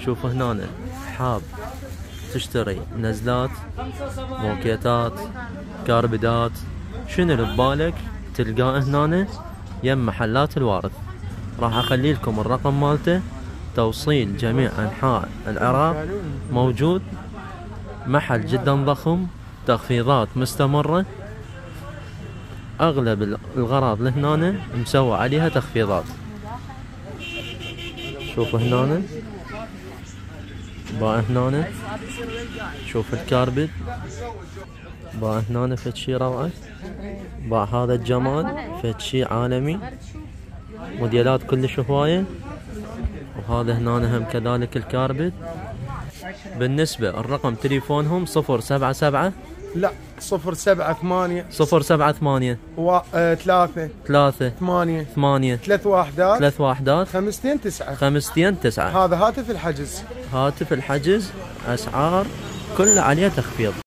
شوف هنا حاب تشتري نزلات، موكيتات، كاربدات، شنو اللي ببالك تلقاه هنا يم محلات الوارث. راح اخلي لكم الرقم مالته، توصيل جميع انحاء العراق موجود، محل جدا ضخم، تخفيضات مستمرة، اغلب الغراض لهنا مسوى عليها تخفيضات. شوف هنا باع هنا، شوف الكاربت باع هنا فد شي روعة، باع هذا الجمال فد شي عالمي، موديلات كلش هواية. وهذا هنا هم كذلك الكاربت. بالنسبة الرقم تليفونهم 077 لا 078 078 3 3 8 8 3 وحدات 3 وحدات 5 9. 5 9. هذا هاتف الحجز. هاتف الحجز، اسعار كلها عليها تخفيض.